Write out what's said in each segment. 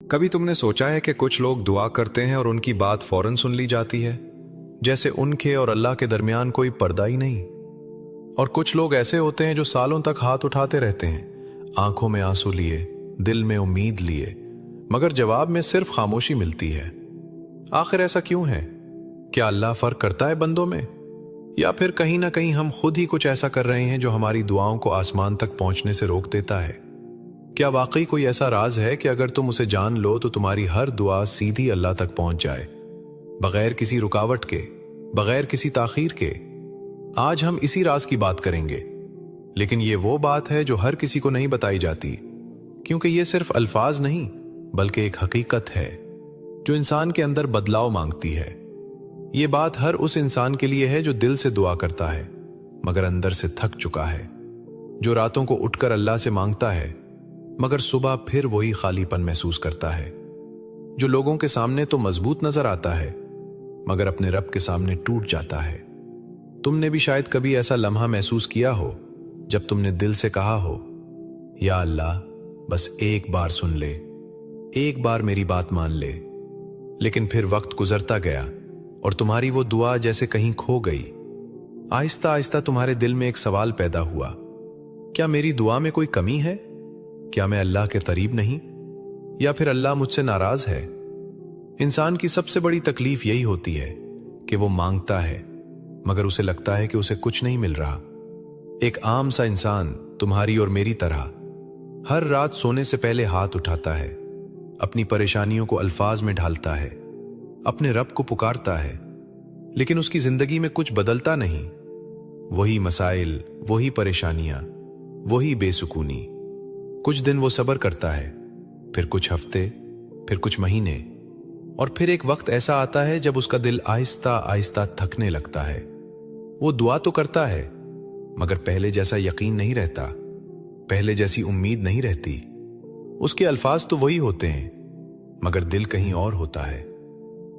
कभी तुमने सोचा है कि कुछ लोग दुआ करते हैं और उनकी बात फौरन सुन ली जाती है, जैसे उनके और अल्लाह के दरमियान कोई पर्दा ही नहीं। और कुछ लोग ऐसे होते हैं जो सालों तक हाथ उठाते रहते हैं, आंखों में आंसू लिए, दिल में उम्मीद लिए, मगर जवाब में सिर्फ खामोशी मिलती है। आखिर ऐसा क्यों है? क्या अल्लाह फर्क करता है बंदों में, या फिर कहीं ना कहीं हम खुद ही कुछ ऐसा कर रहे हैं जो हमारी दुआओं को आसमान तक पहुंचने से रोक देता है? क्या वाकई कोई ऐसा राज है कि अगर तुम उसे जान लो तो तुम्हारी हर दुआ सीधी अल्लाह तक पहुंच जाए, बगैर किसी रुकावट के, बगैर किसी ताखीर के? आज हम इसी राज की बात करेंगे, लेकिन ये वो बात है जो हर किसी को नहीं बताई जाती, क्योंकि ये सिर्फ अल्फाज नहीं बल्कि एक हकीकत है जो इंसान के अंदर बदलाव मांगती है। ये बात हर उस इंसान के लिए है जो दिल से दुआ करता है मगर अंदर से थक चुका है, जो रातों को उठकर अल्लाह से मांगता है मगर सुबह फिर वही खालीपन महसूस करता है, जो लोगों के सामने तो मजबूत नजर आता है मगर अपने रब के सामने टूट जाता है। तुमने भी शायद कभी ऐसा लम्हा महसूस किया हो जब तुमने दिल से कहा हो, या अल्लाह बस एक बार सुन ले, एक बार मेरी बात मान ले। लेकिन फिर वक्त गुजरता गया और तुम्हारी वो दुआ जैसे कहीं खो गई। आहिस्ता आहिस्ता तुम्हारे दिल में एक सवाल पैदा हुआ, क्या मेरी दुआ में कोई कमी है? क्या मैं अल्लाह के करीब नहीं, या फिर अल्लाह मुझसे नाराज है? इंसान की सबसे बड़ी तकलीफ यही होती है कि वो मांगता है मगर उसे लगता है कि उसे कुछ नहीं मिल रहा। एक आम सा इंसान तुम्हारी और मेरी तरह हर रात सोने से पहले हाथ उठाता है, अपनी परेशानियों को अल्फाज में ढालता है, अपने रब को पुकारता है, लेकिन उसकी जिंदगी में कुछ बदलता नहीं। वही मसाइल, वही परेशानियां, वही बेसुकूनी। कुछ दिन वो सब्र करता है, फिर कुछ हफ्ते, फिर कुछ महीने, और फिर एक वक्त ऐसा आता है जब उसका दिल आहिस्ता आहिस्ता थकने लगता है। वो दुआ तो करता है मगर पहले जैसा यकीन नहीं रहता, पहले जैसी उम्मीद नहीं रहती। उसके अल्फाज तो वही होते हैं मगर दिल कहीं और होता है।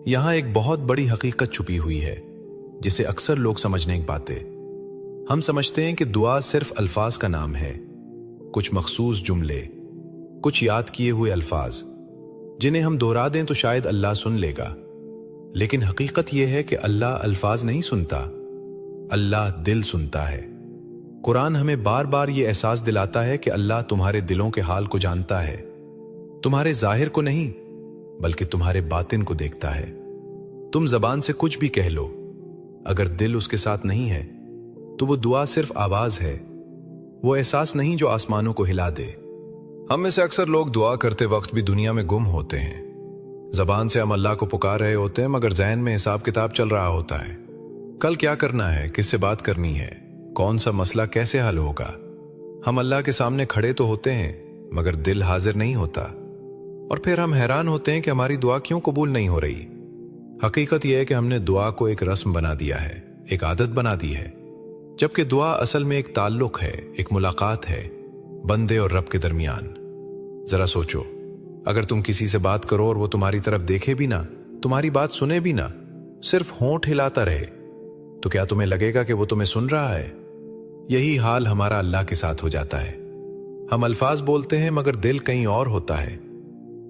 यहां एक बहुत बड़ी हकीकत छुपी हुई है जिसे अक्सर लोग समझ नहीं पाते। हम समझते हैं कि दुआ सिर्फ अल्फाज का नाम है, कुछ मखसूस जुमले, कुछ याद किए हुए अल्फाज जिन्हें हम दोहरा दें तो शायद अल्लाह सुन लेगा। लेकिन हकीकत यह है कि अल्लाह अल्फाज नहीं सुनता, अल्लाह दिल सुनता है। कुरान हमें बार बार यह एहसास दिलाता है कि अल्लाह तुम्हारे दिलों के हाल को जानता है, तुम्हारे जाहिर को नहीं बल्कि तुम्हारे बातिन को देखता है। तुम जबान से कुछ भी कह लो, अगर दिल उसके साथ नहीं है तो वो दुआ सिर्फ आवाज है, वो एहसास नहीं जो आसमानों को हिला दे। हम में से अक्सर लोग दुआ करते वक्त भी दुनिया में गुम होते हैं। जबान से हम अल्लाह को पुकार रहे होते हैं मगर ज़हन में हिसाब किताब चल रहा होता है। कल क्या करना है, किससे बात करनी है, कौन सा मसला कैसे हल होगा। हम अल्लाह के सामने खड़े तो होते हैं मगर दिल हाजिर नहीं होता, और फिर हम हैरान होते हैं कि हमारी दुआ क्यों कबूल नहीं हो रही। हकीकत यह है कि हमने दुआ को एक रस्म बना दिया है, एक आदत बना दी है, जबकि दुआ असल में एक ताल्लुक है, एक मुलाकात है बंदे और रब के दरमियान। जरा सोचो, अगर तुम किसी से बात करो और वो तुम्हारी तरफ देखे भी ना, तुम्हारी बात सुने भी ना, सिर्फ होंठ हिलाता रहे, तो क्या तुम्हें लगेगा कि वो तुम्हें सुन रहा है? यही हाल हमारा अल्लाह के साथ हो जाता है। हम अल्फाज बोलते हैं मगर दिल कहीं और होता है,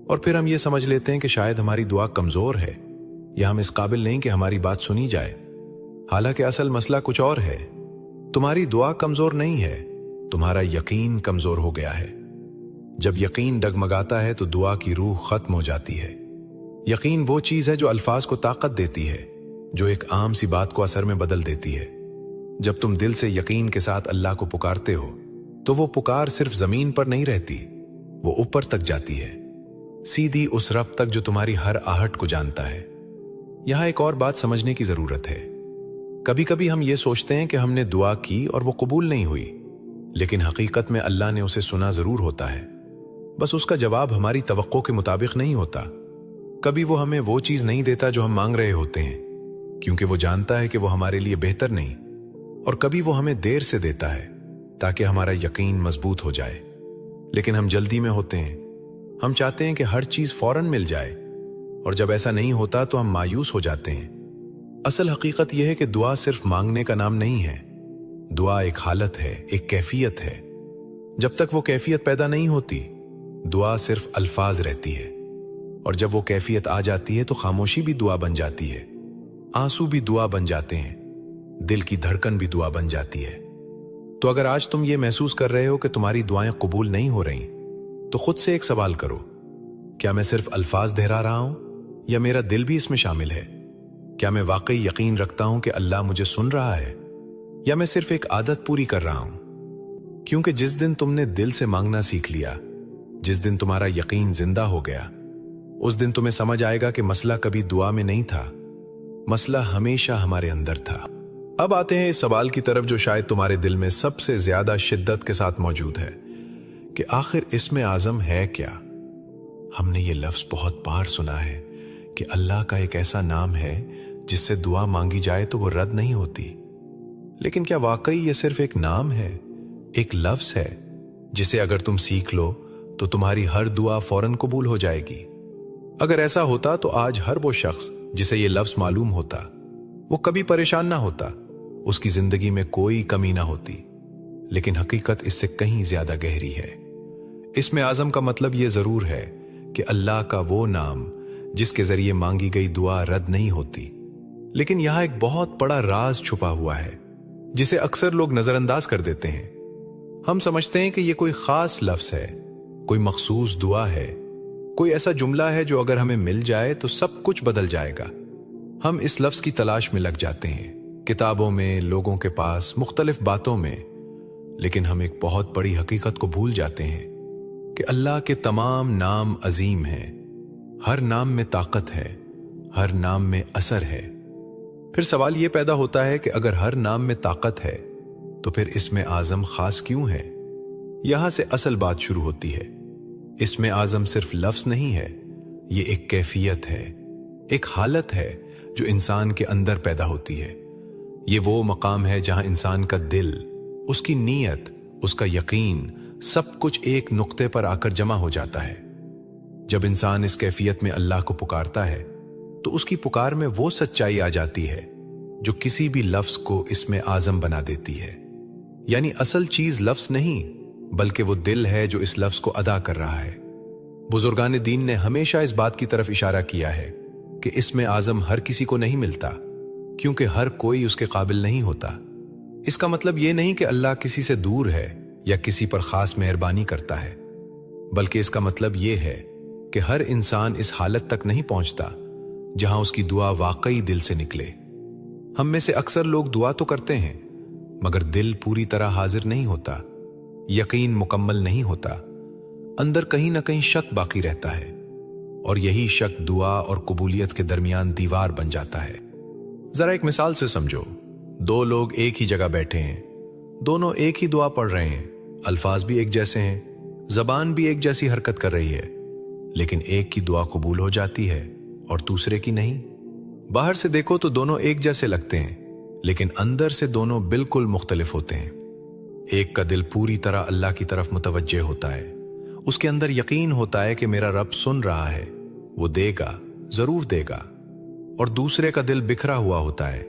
और फिर हम ये समझ लेते हैं कि शायद हमारी दुआ कमजोर है या हम इस काबिल नहीं कि हमारी बात सुनी जाए। हालांकि असल मसला कुछ और है। तुम्हारी दुआ कमजोर नहीं है, तुम्हारा यकीन कमजोर हो गया है। जब यकीन डगमगाता है तो दुआ की रूह खत्म हो जाती है। यकीन वो चीज है जो अल्फाज को ताकत देती है, जो एक आम सी बात को असर में बदल देती है। जब तुम दिल से यकीन के साथ अल्लाह को पुकारते हो तो वो पुकार सिर्फ जमीन पर नहीं रहती, वो ऊपर तक जाती है, सीधी उस रब तक जो तुम्हारी हर आहट को जानता है। यहां एक और बात समझने की जरूरत है। कभी कभी हम ये सोचते हैं कि हमने दुआ की और वो कबूल नहीं हुई, लेकिन हकीकत में अल्लाह ने उसे सुना जरूर होता है, बस उसका जवाब हमारी तवक्को के मुताबिक नहीं होता। कभी वो हमें वो चीज नहीं देता जो हम मांग रहे होते हैं, क्योंकि वो जानता है कि वो हमारे लिए बेहतर नहीं, और कभी वो हमें देर से देता है ताकि हमारा यकीन मजबूत हो जाए। लेकिन हम जल्दी में होते हैं, हम चाहते हैं कि हर चीज फौरन मिल जाए, और जब ऐसा नहीं होता तो हम मायूस हो जाते हैं। असल हकीकत यह है कि दुआ सिर्फ मांगने का नाम नहीं है। दुआ एक हालत है, एक कैफियत है। जब तक वो कैफियत पैदा नहीं होती दुआ सिर्फ अल्फाज रहती है। और जब वो कैफियत आ जाती है तो खामोशी भी दुआ बन जाती है, आंसू भी दुआ बन जाते हैं, दिल की धड़कन भी दुआ बन जाती है। तो अगर आज तुम ये महसूस कर रहे हो कि तुम्हारी दुआएं कबूल नहीं हो रही, तो खुद से एक सवाल करो, क्या मैं सिर्फ अल्फाज दोहरा रहा हूं या मेरा दिल भी इसमें शामिल है? क्या मैं वाकई यकीन रखता हूं कि अल्लाह मुझे सुन रहा है, या मैं सिर्फ एक आदत पूरी कर रहा हूं? क्योंकि जिस दिन तुमने दिल से मांगना सीख लिया, जिस दिन तुम्हारा यकीन जिंदा हो गया, उस दिन तुम्हें समझ आएगा कि मसला कभी दुआ में नहीं था, मसला हमेशा हमारे अंदर था। अब आते हैं इस सवाल की तरफ जो शायद तुम्हारे दिल में सबसे ज्यादा शिद्दत के साथ मौजूद है कि आखिर इसमें आजम है क्या? हमने ये लफ्ज बहुत बार सुना है कि अल्लाह का एक ऐसा नाम है जिससे दुआ मांगी जाए तो वो रद्द नहीं होती। लेकिन क्या वाकई ये सिर्फ एक नाम है, एक लफ्ज है जिसे अगर तुम सीख लो तो तुम्हारी हर दुआ फौरन कबूल हो जाएगी? अगर ऐसा होता तो आज हर वो शख्स जिसे ये लफ्ज मालूम होता, वो कभी परेशान ना होता, उसकी जिंदगी में कोई कमी ना होती। लेकिन हकीकत इससे कहीं ज्यादा गहरी है। इसमें आजम का मतलब ये जरूर है कि अल्लाह का वो नाम जिसके जरिए मांगी गई दुआ रद्द नहीं होती। लेकिन यहां एक बहुत बड़ा राज छुपा हुआ है जिसे अक्सर लोग नजरअंदाज कर देते हैं। हम समझते हैं कि यह कोई खास लफ्ज है, कोई मखसूस दुआ है, कोई ऐसा जुमला है जो अगर हमें मिल जाए तो सब कुछ बदल जाएगा। हम इस लफ्ज की तलाश में लग जाते हैं, किताबों में, लोगों के पास, मुख्तलिफ बातों में। लेकिन हम एक बहुत बड़ी हकीकत को भूल जाते हैं कि अल्लाह के तमाम नाम अजीम हैं। हर नाम में ताकत है, हर नाम में असर है। फिर सवाल यह पैदा होता है कि अगर हर नाम में ताकत है तो फिर इसमें आजम खास क्यों है? यहां से असल बात शुरू होती है। इसमें आजम सिर्फ लफ्ज नहीं है, ये एक कैफियत है, एक हालत है जो इंसान के अंदर पैदा होती है। ये वो मकाम है जहां इंसान का दिल, उसकी नीयत, उसका यकीन, सब कुछ एक नुक्ते पर आकर जमा हो जाता है। जब इंसान इस कैफियत में अल्लाह को पुकारता है तो उसकी पुकार में वो सच्चाई आ जाती है जो किसी भी लफ्ज को इसमें आजम बना देती है। यानी असल चीज लफ्ज नहीं, बल्कि वो दिल है जो इस लफ्ज को अदा कर रहा है। बुजुर्गान दीन ने हमेशा इस बात की तरफ इशारा किया है कि इसमें आजम हर किसी को नहीं मिलता, क्योंकि हर कोई उसके काबिल नहीं होता। इसका मतलब यह नहीं कि अल्लाह किसी से दूर है या किसी पर खास मेहरबानी करता है, बल्कि इसका मतलब यह है कि हर इंसान इस हालत तक नहीं पहुंचता जहां उसकी दुआ वाकई दिल से निकले। हम में से अक्सर लोग दुआ तो करते हैं, मगर दिल पूरी तरह हाजिर नहीं होता, यकीन मुकम्मल नहीं होता, अंदर कहीं ना कहीं शक बाकी रहता है, और यही शक दुआ और कबूलियत के दरमियान दीवार बन जाता है। जरा एक मिसाल से समझो, दो लोग एक ही जगह बैठे हैं, दोनों एक ही दुआ पढ़ रहे हैं, अल्फाज भी एक जैसे हैं, जबान भी एक जैसी हरकत कर रही है, लेकिन एक की दुआ कबूल हो जाती है और दूसरे की नहीं। बाहर से देखो तो दोनों एक जैसे लगते हैं, लेकिन अंदर से दोनों बिल्कुल मुख्तलिफ होते हैं। एक का दिल पूरी तरह अल्लाह की तरफ मुतवज्जे होता है, उसके अंदर यकीन होता है कि मेरा रब सुन रहा है, वो देगा, जरूर देगा। और दूसरे का दिल बिखरा हुआ होता है,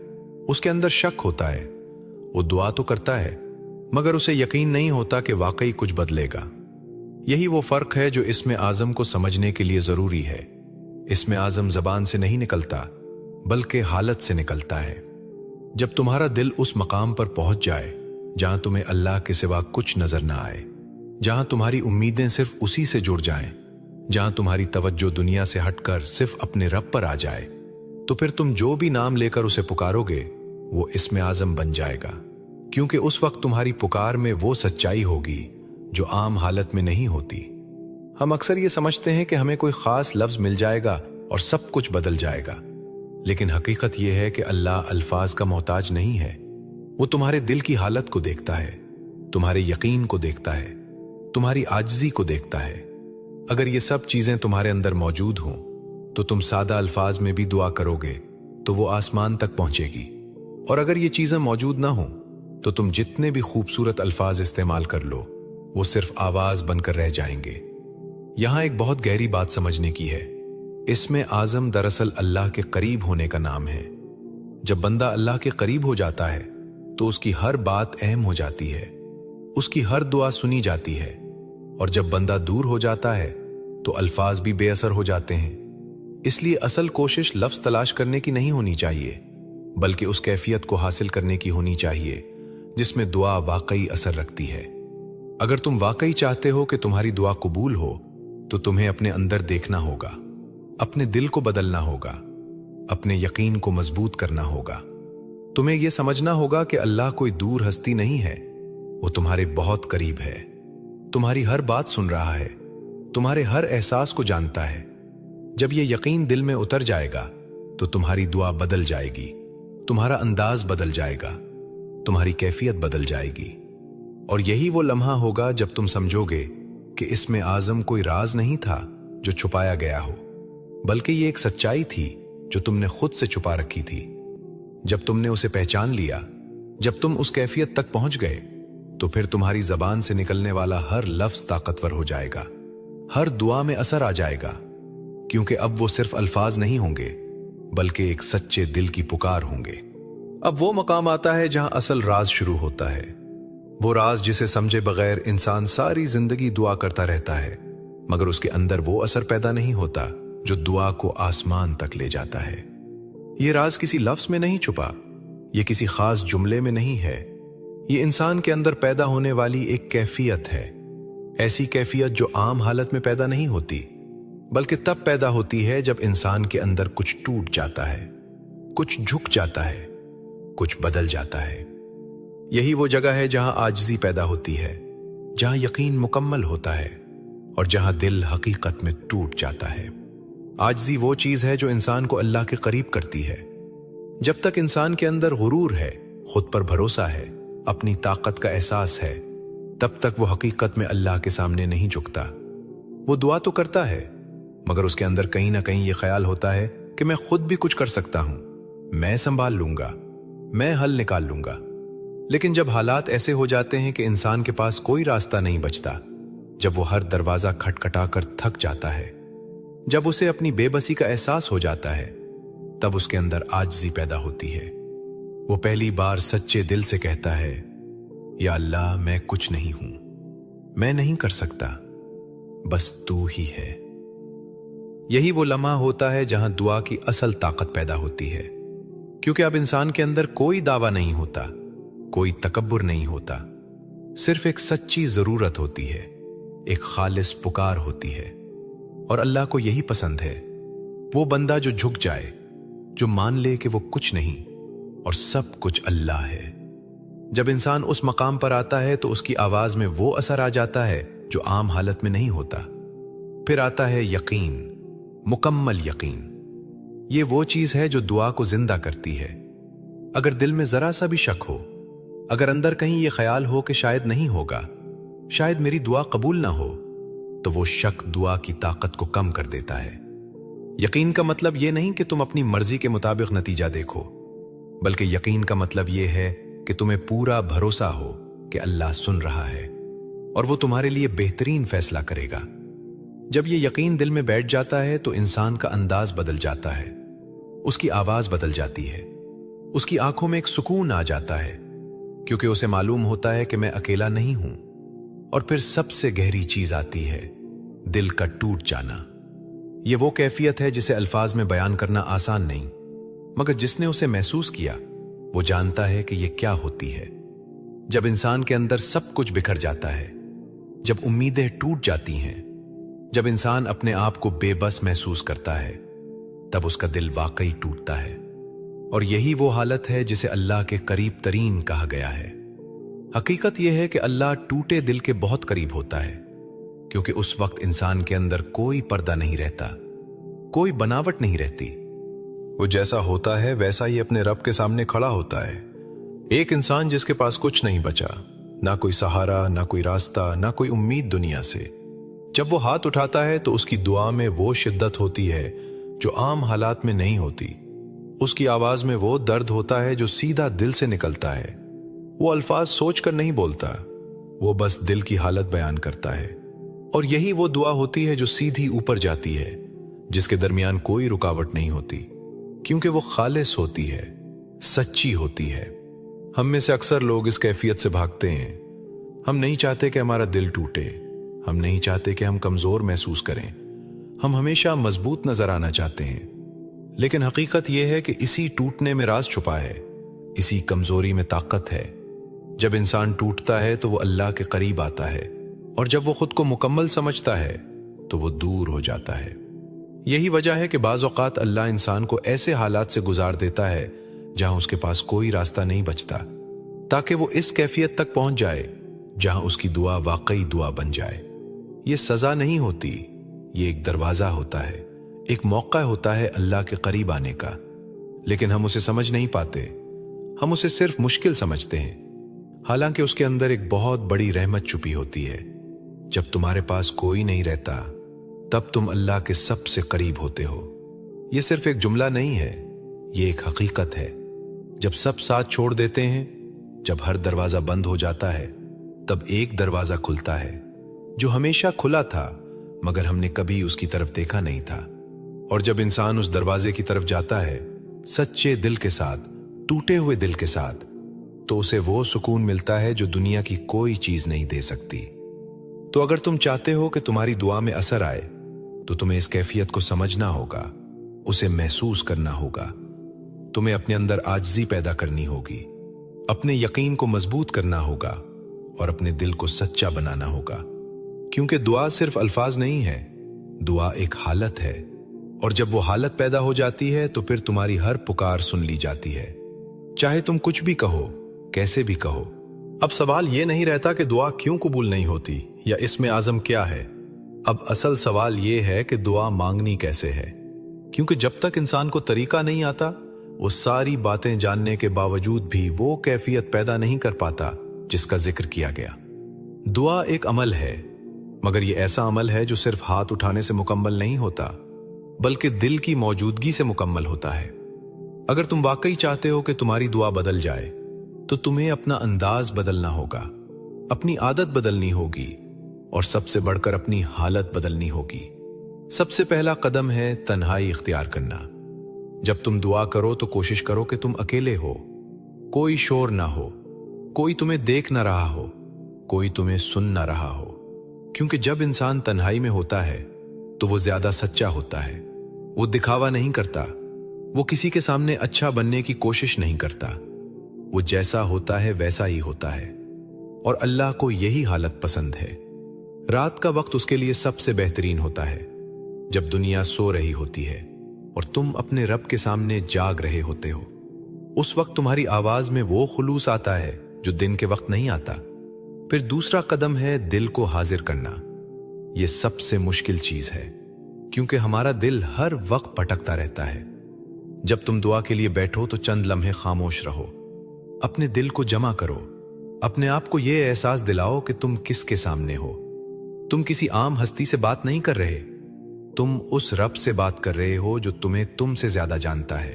उसके अंदर शक होता है, वो दुआ तो करता है मगर उसे यकीन नहीं होता कि वाकई कुछ बदलेगा। यही वो फर्क है जो इसमें आजम को समझने के लिए जरूरी है। इसमें आजम जबान से नहीं निकलता, बल्कि हालत से निकलता है। जब तुम्हारा दिल उस मकाम पर पहुंच जाए जहां तुम्हें अल्लाह के सिवा कुछ नजर ना आए, जहां तुम्हारी उम्मीदें सिर्फ उसी से जुड़ जाएं, जहां तुम्हारी तवज्जो दुनिया से हटकर सिर्फ अपने रब पर आ जाए, तो फिर तुम जो भी नाम लेकर उसे पुकारोगे वो इसमें आजम बन जाएगा। क्योंकि उस वक्त तुम्हारी पुकार में वो सच्चाई होगी जो आम हालत में नहीं होती। हम अक्सर ये समझते हैं कि हमें कोई खास लफ्ज मिल जाएगा और सब कुछ बदल जाएगा, लेकिन हकीकत यह है कि अल्लाह अल्फाज का मोहताज नहीं है। वो तुम्हारे दिल की हालत को देखता है, तुम्हारे यकीन को देखता है, तुम्हारी आजिज़ी को देखता है। अगर ये सब चीजें तुम्हारे अंदर मौजूद हों तो तुम सादा अल्फाज में भी दुआ करोगे तो वो आसमान तक पहुंचेगी, और अगर ये चीजें मौजूद ना हो तो तुम जितने भी खूबसूरत अल्फाज इस्तेमाल कर लो वो सिर्फ आवाज बनकर रह जाएंगे। यहां एक बहुत गहरी बात समझने की है। इसमें आजम दरअसल अल्लाह के करीब होने का नाम है। जब बंदा अल्लाह के करीब हो जाता है तो उसकी हर बात अहम हो जाती है, उसकी हर दुआ सुनी जाती है, और जब बंदा दूर हो जाता है तो अल्फाज भी बेअसर हो जाते हैं, اس لیے اصل کوشش لفظ تلاش کرنے کی نہیں ہونی چاہیے، بلکہ اس کیفیت کو حاصل کرنے کی ہونی چاہیے جس میں دعا واقعی اثر رکھتی ہے۔ اگر تم واقعی چاہتے ہو کہ تمہاری دعا قبول ہو تو تمہیں اپنے اندر دیکھنا ہوگا، اپنے دل کو بدلنا ہوگا، اپنے یقین کو مضبوط کرنا ہوگا۔ تمہیں یہ سمجھنا ہوگا کہ اللہ کوئی دور ہستی نہیں ہے، وہ تمہارے بہت قریب ہے، تمہاری ہر بات سن رہا ہے، تمہارے ہر احساس کو جانتا ہے۔ جب یہ یقین دل میں اتر جائے گا تو تمہاری دعا بدل جائے گی، تمہارا انداز بدل جائے گا، تمہاری کیفیت بدل جائے گی۔ اور یہی وہ لمحہ ہوگا جب تم سمجھو گے کہ اس میں اعظم کوئی راز نہیں تھا جو چھپایا گیا ہو، بلکہ یہ ایک سچائی تھی جو تم نے خود سے چھپا رکھی تھی۔ جب تم نے اسے پہچان لیا، جب تم اس کیفیت تک پہنچ گئے، تو پھر تمہاری زبان سے نکلنے والا ہر لفظ طاقتور ہو جائے گا، ہر دعا میں اثر آ جائے گا، کیونکہ اب وہ صرف الفاظ نہیں ہوں گے بلکہ ایک سچے دل کی پکار ہوں گے۔ اب وہ مقام آتا ہے جہاں اصل راز شروع ہوتا ہے، وہ راز جسے سمجھے بغیر انسان ساری زندگی دعا کرتا رہتا ہے، مگر اس کے اندر وہ اثر پیدا نہیں ہوتا جو دعا کو آسمان تک لے جاتا ہے۔ یہ راز کسی لفظ میں نہیں چھپا، یہ کسی خاص جملے میں نہیں ہے، یہ انسان کے اندر پیدا ہونے والی ایک کیفیت ہے، ایسی کیفیت جو عام حالت میں پیدا نہیں ہوتی، بلکہ تب پیدا ہوتی ہے جب انسان کے اندر کچھ ٹوٹ جاتا ہے، کچھ جھک جاتا ہے، کچھ بدل جاتا ہے۔ یہی وہ جگہ ہے جہاں عاجزی پیدا ہوتی ہے، جہاں یقین مکمل ہوتا ہے اور جہاں دل حقیقت میں ٹوٹ جاتا ہے۔ عاجزی وہ چیز ہے جو انسان کو اللہ کے قریب کرتی ہے۔ جب تک انسان کے اندر غرور ہے، خود پر بھروسہ ہے، اپنی طاقت کا احساس ہے، تب تک وہ حقیقت میں اللہ کے سامنے نہیں جھکتا۔ وہ دعا تو کرتا ہے، مگر اس کے اندر کہیں نہ کہیں یہ خیال ہوتا ہے کہ میں خود بھی کچھ کر سکتا ہوں، میں سنبھال لوں گا، میں حل نکال لوں گا۔ لیکن جب حالات ایسے ہو جاتے ہیں کہ انسان کے پاس کوئی راستہ نہیں بچتا، جب وہ ہر دروازہ کھٹکھٹا کر تھک جاتا ہے، جب اسے اپنی بے بسی کا احساس ہو جاتا ہے، تب اس کے اندر عاجزی پیدا ہوتی ہے۔ وہ پہلی بار سچے دل سے کہتا ہے، یا اللہ میں کچھ نہیں ہوں، میں نہیں کر سکتا، بس تو ہی ہے۔ یہی وہ لمحہ ہوتا ہے جہاں دعا کی اصل طاقت پیدا ہوتی ہے، کیونکہ اب انسان کے اندر کوئی دعویٰ نہیں ہوتا، کوئی تکبر نہیں ہوتا، صرف ایک سچی ضرورت ہوتی ہے، ایک خالص پکار ہوتی ہے۔ اور اللہ کو یہی پسند ہے، وہ بندہ جو جھک جائے، جو مان لے کہ وہ کچھ نہیں اور سب کچھ اللہ ہے۔ جب انسان اس مقام پر آتا ہے تو اس کی آواز میں وہ اثر آ جاتا ہے جو عام حالت میں نہیں ہوتا۔ پھر آتا ہے یقین، مکمل یقین۔ یہ وہ چیز ہے جو دعا کو زندہ کرتی ہے۔ اگر دل میں ذرا سا بھی شک ہو، اگر اندر کہیں یہ خیال ہو کہ شاید نہیں ہوگا، شاید میری دعا قبول نہ ہو، تو وہ شک دعا کی طاقت کو کم کر دیتا ہے۔ یقین کا مطلب یہ نہیں کہ تم اپنی مرضی کے مطابق نتیجہ دیکھو، بلکہ یقین کا مطلب یہ ہے کہ تمہیں پورا بھروسہ ہو کہ اللہ سن رہا ہے اور وہ تمہارے لیے بہترین فیصلہ کرے گا۔ جب یہ یقین دل میں بیٹھ جاتا ہے تو انسان کا انداز بدل جاتا ہے، اس کی آواز بدل جاتی ہے، اس کی آنکھوں میں ایک سکون آ جاتا ہے، کیونکہ اسے معلوم ہوتا ہے کہ میں اکیلا نہیں ہوں۔ اور پھر سب سے گہری چیز آتی ہے، دل کا ٹوٹ جانا۔ یہ وہ کیفیت ہے جسے الفاظ میں بیان کرنا آسان نہیں، مگر جس نے اسے محسوس کیا وہ جانتا ہے کہ یہ کیا ہوتی ہے۔ جب انسان کے اندر سب کچھ بکھر جاتا ہے، جب امیدیں ٹوٹ جاتی ہیں، جب انسان اپنے آپ کو بے بس محسوس کرتا ہے، تب اس کا دل واقعی ٹوٹتا ہے۔ اور یہی وہ حالت ہے جسے اللہ کے قریب ترین کہا گیا ہے۔ حقیقت یہ ہے کہ اللہ ٹوٹے دل کے بہت قریب ہوتا ہے، کیونکہ اس وقت انسان کے اندر کوئی پردہ نہیں رہتا، کوئی بناوٹ نہیں رہتی۔ وہ جیسا ہوتا ہے ویسا ہی اپنے رب کے سامنے کھڑا ہوتا ہے، ایک انسان جس کے پاس کچھ نہیں بچا، نہ کوئی سہارا، نہ کوئی راستہ، نہ کوئی امید دنیا سے۔ جب وہ ہاتھ اٹھاتا ہے تو اس کی دعا میں وہ شدت ہوتی ہے جو عام حالات میں نہیں ہوتی، اس کی آواز میں وہ درد ہوتا ہے جو سیدھا دل سے نکلتا ہے۔ وہ الفاظ سوچ کر نہیں بولتا، وہ بس دل کی حالت بیان کرتا ہے۔ اور یہی وہ دعا ہوتی ہے جو سیدھی اوپر جاتی ہے، جس کے درمیان کوئی رکاوٹ نہیں ہوتی، کیونکہ وہ خالص ہوتی ہے، سچی ہوتی ہے۔ ہم میں سے اکثر لوگ اس کیفیت سے بھاگتے ہیں۔ ہم نہیں چاہتے کہ ہمارا دل ٹوٹے، ہم نہیں چاہتے کہ ہم کمزور محسوس کریں، हम हमेशा मजबूत नजर आना चाहते हैं, लेकिन हकीकत यह है कि इसी टूटने में राज छुपा है, इसी कमजोरी में ताकत है। जब इंसान टूटता है तो वो अल्लाह के करीब आता है, और जब वो खुद को मुकम्मल समझता है तो वो दूर हो जाता है। यही वजह है कि बाज़ औक़ात अल्लाह इंसान को ऐसे हालात से गुजार देता है जहां उसके पास कोई रास्ता नहीं बचता, ताकि वो इस कैफियत तक पहुंच जाए जहां उसकी दुआ वाकई दुआ बन जाए। ये सजा नहीं होती, ये एक दरवाजा होता है, एक मौका होता है अल्लाह के करीब आने का। लेकिन हम उसे समझ नहीं पाते, हम उसे सिर्फ मुश्किल समझते हैं, हालांकि उसके अंदर एक बहुत बड़ी रहमत छुपी होती है। जब तुम्हारे पास कोई नहीं रहता, तब तुम अल्लाह के सबसे करीब होते हो। यह सिर्फ एक जुमला नहीं है, ये एक हकीकत है। जब सब साथ छोड़ देते हैं, जब हर दरवाजा बंद हो जाता है, तब एक दरवाजा खुलता है जो हमेशा खुला था, मगर हमने कभी उसकी तरफ देखा नहीं था। और जब इंसान उस दरवाजे की तरफ जाता है सच्चे दिल के साथ, टूटे हुए दिल के साथ, तो उसे वो सुकून मिलता है जो दुनिया की कोई चीज नहीं दे सकती। तो अगर तुम चाहते हो कि तुम्हारी दुआ में असर आए, तो तुम्हें इस कैफियत को समझना होगा, उसे महसूस करना होगा। तुम्हें अपने अंदर आजिज़ी पैदा करनी होगी, अपने यकीन को मजबूत करना होगा और अपने दिल को सच्चा बनाना होगा। क्योंकि दुआ सिर्फ अल्फाज नहीं है, दुआ एक हालत है, और जब वो हालत पैदा हो जाती है तो फिर तुम्हारी हर पुकार सुन ली जाती है, चाहे तुम कुछ भी कहो, कैसे भी कहो। अब सवाल ये नहीं रहता कि दुआ क्यों कबूल नहीं होती या इसमें आज़म क्या है। अब असल सवाल ये है कि दुआ मांगनी कैसे है। क्योंकि जब तक इंसान को तरीका नहीं आता, वो सारी बातें जानने के बावजूद भी वो कैफियत पैदा नहीं कर पाता जिसका जिक्र किया गया। दुआ एक अमल है, मगर ये ऐसा अमल है जो सिर्फ हाथ उठाने से मुकम्मल नहीं होता, बल्कि दिल की मौजूदगी से मुकम्मल होता है। अगर तुम वाकई चाहते हो कि तुम्हारी दुआ बदल जाए, तो तुम्हें अपना अंदाज बदलना होगा, अपनी आदत बदलनी होगी, और सबसे बढ़कर अपनी हालत बदलनी होगी। सबसे पहला कदम है तन्हाई इख्तियार करना। जब तुम दुआ करो तो कोशिश करो कि तुम अकेले हो, कोई शोर ना हो, कोई तुम्हें देख ना रहा हो, कोई तुम्हें सुन ना रहा हो। क्योंकि जब इंसान तन्हाई में होता है तो वो ज्यादा सच्चा होता है। वो दिखावा नहीं करता, वो किसी के सामने अच्छा बनने की कोशिश नहीं करता। वो जैसा होता है वैसा ही होता है, और अल्लाह को यही हालत पसंद है। रात का वक्त उसके लिए सबसे बेहतरीन होता है, जब दुनिया सो रही होती है और तुम अपने रब के सामने जाग रहे होते हो। उस वक्त तुम्हारी आवाज में वो खुलूस आता है जो दिन के वक्त नहीं आता। फिर दूसरा कदम है दिल को हाजिर करना। यह सबसे मुश्किल चीज है, क्योंकि हमारा दिल हर वक्त भटकता रहता है। जब तुम दुआ के लिए बैठो तो चंद लम्हे खामोश रहो, अपने दिल को जमा करो, अपने आप को यह एहसास दिलाओ कि तुम किसके सामने हो। तुम किसी आम हस्ती से बात नहीं कर रहे, तुम उस रब से बात कर रहे हो जो तुम्हें तुमसे ज्यादा जानता है,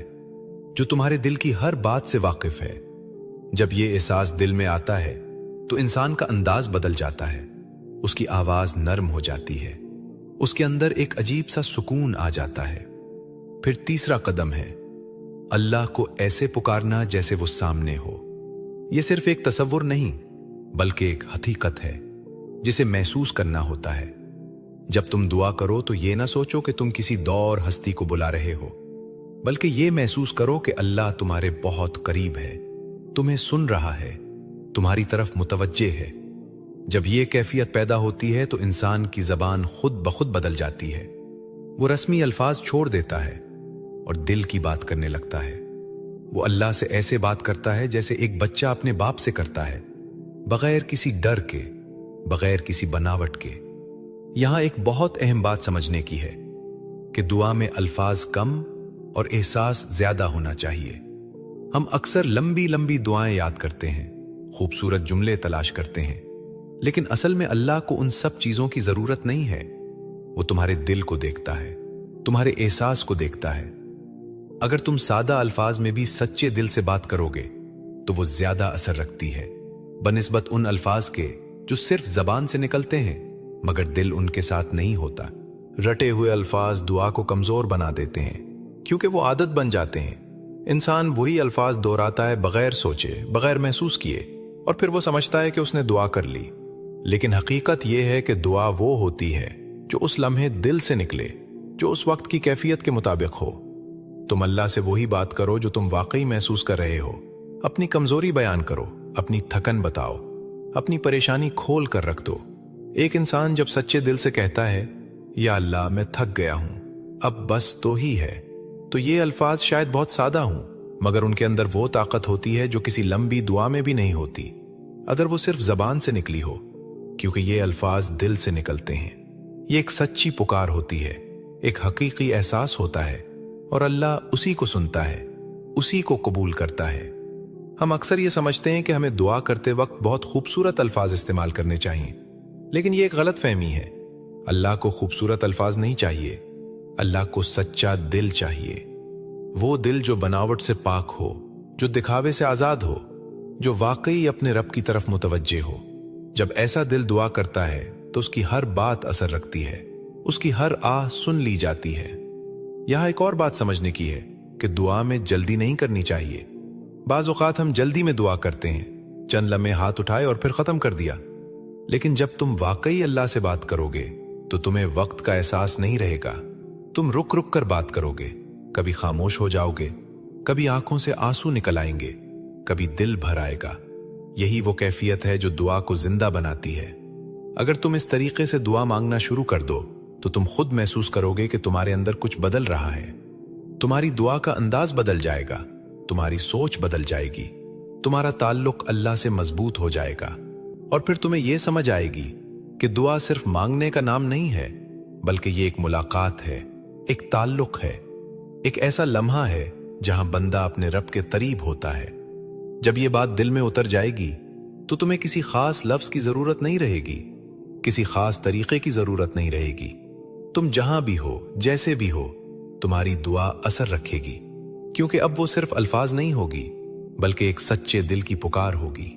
जो तुम्हारे दिल की हर बात से वाकिफ है। जब यह एहसास दिल में आता है तो इंसान का अंदाज बदल जाता है, उसकी आवाज नरम हो जाती है, उसके अंदर एक अजीब सा सुकून आ जाता है। फिर तीसरा कदम है अल्लाह को ऐसे पुकारना जैसे वो सामने हो। यह सिर्फ एक तसव्वुर नहीं, बल्कि एक हकीकत है जिसे महसूस करना होता है। जब तुम दुआ करो तो यह ना सोचो कि तुम किसी दौर हस्ती को बुला रहे हो, बल्कि यह महसूस करो कि अल्लाह तुम्हारे बहुत करीब है, तुम्हें सुन रहा है, तुम्हारी तरफ मुतवज्जे है। जब यह कैफियत पैदा होती है तो इंसान की जबान खुद ब खुद बदल जाती है। वो रस्मी अल्फाज छोड़ देता है और दिल की बात करने लगता है। वो अल्लाह से ऐसे बात करता है जैसे एक बच्चा अपने बाप से करता है, बगैर किसी डर के, बगैर किसी बनावट के। यहां एक बहुत अहम बात समझने की है कि दुआ में अल्फाज कम और एहसास ज्यादा होना चाहिए। हम अक्सर लंबी लंबी दुआएं याद करते हैं, खूबसूरत जुमले तलाश करते हैं, लेकिन असल में अल्लाह को उन सब चीजों की जरूरत नहीं है। वो तुम्हारे दिल को देखता है, तुम्हारे एहसास को देखता है। अगर तुम सादा अल्फाज में भी सच्चे दिल से बात करोगे तो वो ज्यादा असर रखती है बनिस्बत उन अल्फाज के जो सिर्फ जबान से निकलते हैं मगर दिल उनके साथ नहीं होता। रटे हुए अल्फाज दुआ को कमजोर बना देते हैं, क्योंकि वो आदत बन जाते हैं। इंसान वही अल्फाज दोहराता है बगैर सोचे, बगैर महसूस किए, और फिर वो समझता है कि उसने दुआ कर ली। लेकिन हकीकत यह है कि दुआ वो होती है जो उस लम्हे दिल से निकले, जो उस वक्त की कैफियत के मुताबिक हो। तुम अल्लाह से वही बात करो जो तुम वाकई महसूस कर रहे हो। अपनी कमजोरी बयान करो, अपनी थकन बताओ, अपनी परेशानी खोल कर रख दो। एक इंसान जब सच्चे दिल से कहता है, या अल्लाह मैं थक गया हूं, अब बस तो ही है, तो ये अल्फाज शायद बहुत सादा हूं, मगर उनके अंदर वो ताकत होती है जो किसी लंबी दुआ में भी नहीं होती, अगर वो सिर्फ जबान से निकली हो, क्योंकि ये अल्फाज दिल से निकलते हैं। ये एक सच्ची पुकार होती है, एक हकीकी एहसास होता है, और अल्लाह उसी को सुनता है, उसी को कबूल करता है। हम अक्सर ये समझते हैं कि हमें दुआ करते वक्त बहुत खूबसूरत अल्फाज इस्तेमाल करने चाहिए, लेकिन ये एक गलत फहमी है। अल्लाह को खूबसूरत अल्फाज नहीं चाहिए, अल्लाह को सच्चा दिल चाहिए। वो दिल जो बनावट से पाक हो, जो दिखावे से आजाद हो, जो वाकई अपने रब की तरफ मुतवज्जे हो। जब ऐसा दिल दुआ करता है तो उसकी हर बात असर रखती है, उसकी हर आह सुन ली जाती है। यहां एक और बात समझने की है कि दुआ में जल्दी नहीं करनी चाहिए। बाज़ औक़ात हम जल्दी में दुआ करते हैं, चंद लम्हे हाथ उठाए और फिर खत्म कर दिया। लेकिन जब तुम वाकई अल्लाह से बात करोगे तो तुम्हें वक्त का एहसास नहीं रहेगा। तुम रुक रुक कर बात करोगे, कभी खामोश हो जाओगे, कभी आंखों से आंसू निकल आएंगे, कभी दिल भर आएगा। यही वो कैफियत है जो दुआ को जिंदा बनाती है। अगर तुम इस तरीके से दुआ मांगना शुरू कर दो तो तुम खुद महसूस करोगे कि तुम्हारे अंदर कुछ बदल रहा है। तुम्हारी दुआ का अंदाज बदल जाएगा, तुम्हारी सोच बदल जाएगी, तुम्हारा ताल्लुक अल्लाह से मजबूत हो जाएगा, और फिर तुम्हें यह समझ आएगी कि दुआ सिर्फ मांगने का नाम नहीं है, बल्कि ये एक मुलाकात है, एक ताल्लुक है, एक ऐसा लम्हा है जहां बंदा अपने रब के करीब होता है। जब ये बात दिल में उतर जाएगी तो तुम्हें किसी खास लफ्ज की जरूरत नहीं रहेगी, किसी खास तरीके की जरूरत नहीं रहेगी। तुम जहां भी हो, जैसे भी हो, तुम्हारी दुआ असर रखेगी, क्योंकि अब वो सिर्फ अल्फाज नहीं होगी, बल्कि एक सच्चे दिल की पुकार होगी।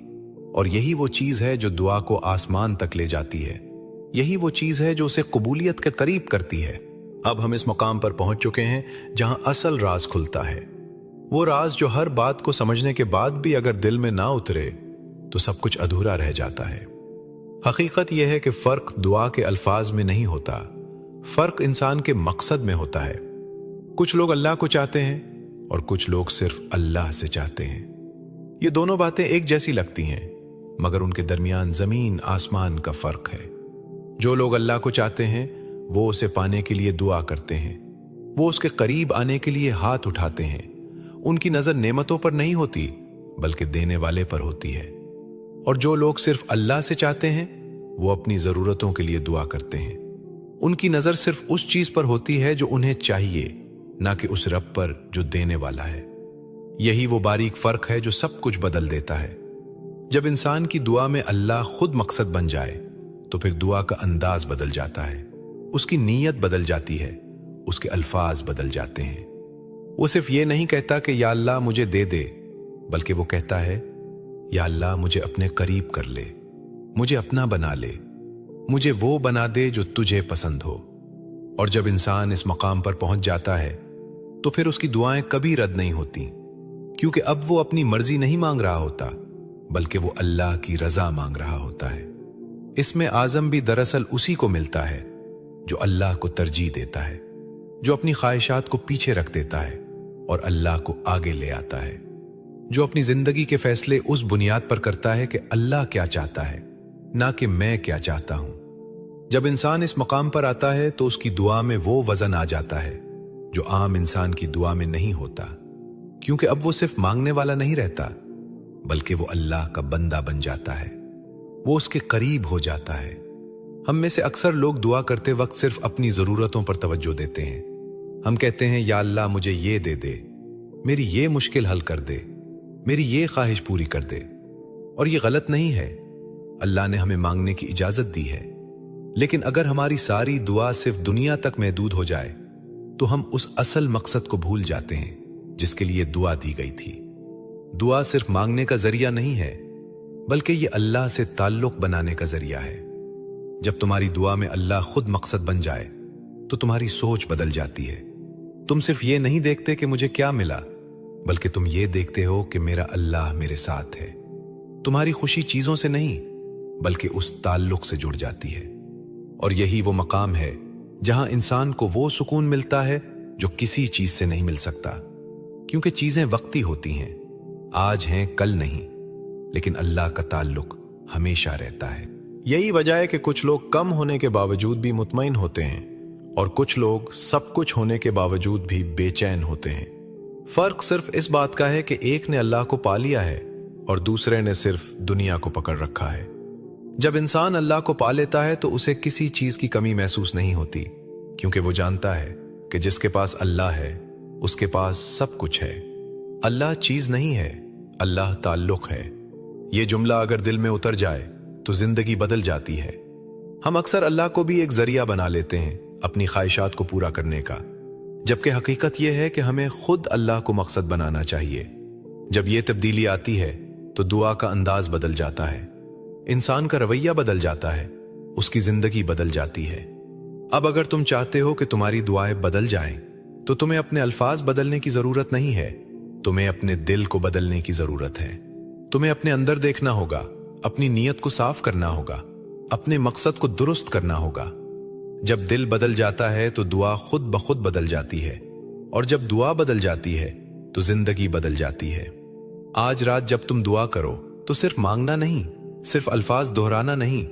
और यही वो चीज है जो दुआ को आसमान तक ले जाती है। यही वो चीज है जो उसे कबूलियत के करीब करती है। अब हम इस मुकाम पर पहुंच चुके हैं जहां असल राज खुलता है। वो राज जो हर बात को समझने के बाद भी अगर दिल में ना उतरे तो सब कुछ अधूरा रह जाता है। हकीकत यह है कि फर्क दुआ के अल्फाज में नहीं होता, फर्क इंसान के मकसद में होता है। कुछ लोग अल्लाह को चाहते हैं और कुछ लोग सिर्फ अल्लाह से चाहते हैं। ये दोनों बातें एक जैसी लगती हैं, मगर उनके दरमियान जमीन आसमान का फर्क है। जो लोग अल्लाह को चाहते हैं वो उसे पाने के लिए दुआ करते हैं, वो उसके करीब आने के लिए हाथ उठाते हैं। उनकी नजर नेमतों पर नहीं होती, बल्कि देने वाले पर होती है। और जो लोग सिर्फ अल्लाह से चाहते हैं वो अपनी जरूरतों के लिए दुआ करते हैं। उनकी नजर सिर्फ उस चीज पर होती है जो उन्हें चाहिए, ना कि उस रब पर जो देने वाला है। यही वो बारीक फर्क है जो सब कुछ बदल देता है। जब इंसान की दुआ में अल्लाह खुद मकसद बन जाए तो फिर दुआ का अंदाज बदल जाता है, उसकी नीयत बदल जाती है, उसके अल्फाज बदल जाते हैं। वो सिर्फ ये नहीं कहता कि या अल्लाह मुझे दे दे, बल्कि वो कहता है या अल्लाह मुझे अपने करीब कर ले, मुझे अपना बना ले, मुझे वो बना दे जो तुझे पसंद हो। और जब इंसान इस मकाम पर पहुंच जाता है तो फिर उसकी दुआएं कभी रद्द नहीं होती, क्योंकि अब वो अपनी मर्जी नहीं मांग रहा होता, बल्कि वो अल्लाह की रजा मांग रहा होता है। इसमें आजम भी दरअसल उसी को मिलता है जो अल्लाह को तरजीह देता है, जो अपनी ख्वाहिशात को पीछे रख देता है और अल्लाह को आगे ले आता है, जो अपनी जिंदगी के फैसले उस बुनियाद पर करता है कि अल्लाह क्या चाहता है, ना कि मैं क्या चाहता हूं। जब इंसान इस मकाम पर आता है तो उसकी दुआ में वो वजन आ जाता है जो आम इंसान की दुआ में नहीं होता, क्योंकि अब वो सिर्फ मांगने वाला नहीं रहता, बल्कि वो अल्लाह का बंदा बन जाता है, वो उसके करीब हो जाता है। हम में से अक्सर लोग दुआ करते वक्त सिर्फ अपनी जरूरतों पर तवज्जो देते हैं। हम कहते हैं या अल्लाह मुझे ये दे दे, मेरी ये मुश्किल हल कर दे, मेरी ये ख्वाहिश पूरी कर दे। और ये गलत नहीं है, अल्लाह ने हमें मांगने की इजाजत दी है। लेकिन अगर हमारी सारी दुआ सिर्फ दुनिया तक महदूद हो जाए तो हम उस असल मकसद को भूल जाते हैं जिसके लिए दुआ दी गई थी। दुआ सिर्फ मांगने का जरिया नहीं है, बल्कि ये अल्लाह से ताल्लुक बनाने का जरिया है। जब तुम्हारी दुआ में अल्लाह खुद मकसद बन जाए तो तुम्हारी सोच बदल जाती है। तुम सिर्फ ये नहीं देखते कि मुझे क्या मिला, बल्कि तुम ये देखते हो कि मेरा अल्लाह मेरे साथ है। तुम्हारी खुशी चीजों से नहीं, बल्कि उस ताल्लुक से जुड़ जाती है। और यही वो मकाम है जहां इंसान को वो सुकून मिलता है जो किसी चीज से नहीं मिल सकता, क्योंकि चीजें वक्ती होती हैं, आज हैं कल नहीं, लेकिन अल्लाह का ताल्लुक हमेशा रहता है। यही वजह है कि कुछ लोग कम होने के बावजूद भी मुतमईन होते हैं और कुछ लोग सब कुछ होने के बावजूद भी बेचैन होते हैं। फर्क सिर्फ इस बात का है कि एक ने अल्लाह को पा लिया है और दूसरे ने सिर्फ दुनिया को पकड़ रखा है। जब इंसान अल्लाह को पा लेता है तो उसे किसी चीज की कमी महसूस नहीं होती, क्योंकि वो जानता है कि जिसके पास अल्लाह है उसके पास सब कुछ है। अल्लाह चीज नहीं है, अल्लाह ताल्लुक है। ये जुमला अगर दिल में उतर जाए तो जिंदगी बदल जाती है। हम अक्सर अल्लाह को भी एक जरिया बना लेते हैं अपनी ख्वाहिशात को पूरा करने का, जबकि हकीकत यह है कि हमें खुद अल्लाह को मकसद बनाना चाहिए। जब यह तब्दीली आती है तो दुआ का अंदाज बदल जाता है, इंसान का रवैया बदल जाता है, उसकी जिंदगी बदल जाती है। अब अगर तुम चाहते हो कि तुम्हारी दुआएं बदल जाएं, तो तुम्हें अपने अल्फाज बदलने की जरूरत नहीं है, तुम्हें अपने दिल को बदलने की जरूरत है। तुम्हें अपने अंदर देखना होगा, अपनी नीयत को साफ करना होगा, अपने मकसद को दुरुस्त करना होगा। जब दिल बदल जाता है तो दुआ खुद ब खुद बदल जाती है, और जब दुआ बदल जाती है तो जिंदगी बदल जाती है। आज रात जब तुम दुआ करो तो सिर्फ मांगना नहीं, सिर्फ अल्फाज दोहराना नहीं,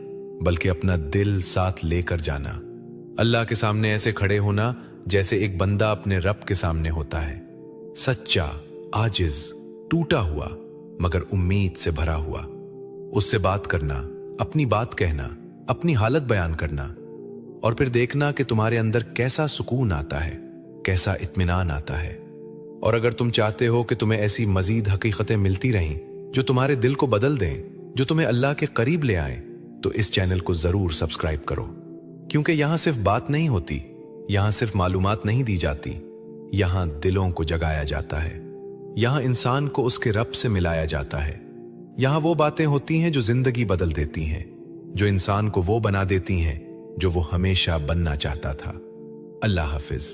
बल्कि अपना दिल साथ लेकर जाना। अल्लाह के सामने ऐसे खड़े होना जैसे एक बंदा अपने रब के सामने होता है, सच्चा, आजिज, टूटा हुआ मगर उम्मीद से भरा हुआ। उससे बात करना, अपनी बात कहना, अपनी हालत बयान करना, और फिर देखना कि तुम्हारे अंदर कैसा सुकून आता है, कैसा इत्मीनान आता है। और अगर तुम चाहते हो कि तुम्हें ऐसी मजीद हकीकतें मिलती रहें जो तुम्हारे दिल को बदल दें, जो तुम्हें अल्लाह के करीब ले आए, तो इस चैनल को जरूर सब्सक्राइब करो, क्योंकि यहां सिर्फ बात नहीं होती, यहां सिर्फ मालूमात नहीं दी जाती, यहां दिलों को जगाया जाता है, यहां इंसान को उसके रब से मिलाया जाता है। यहां वो बातें होती हैं जो जिंदगी बदल देती हैं, जो इंसान को वो बना देती हैं जो वो हमेशा बनना चाहता था। अल्लाह हाफिज।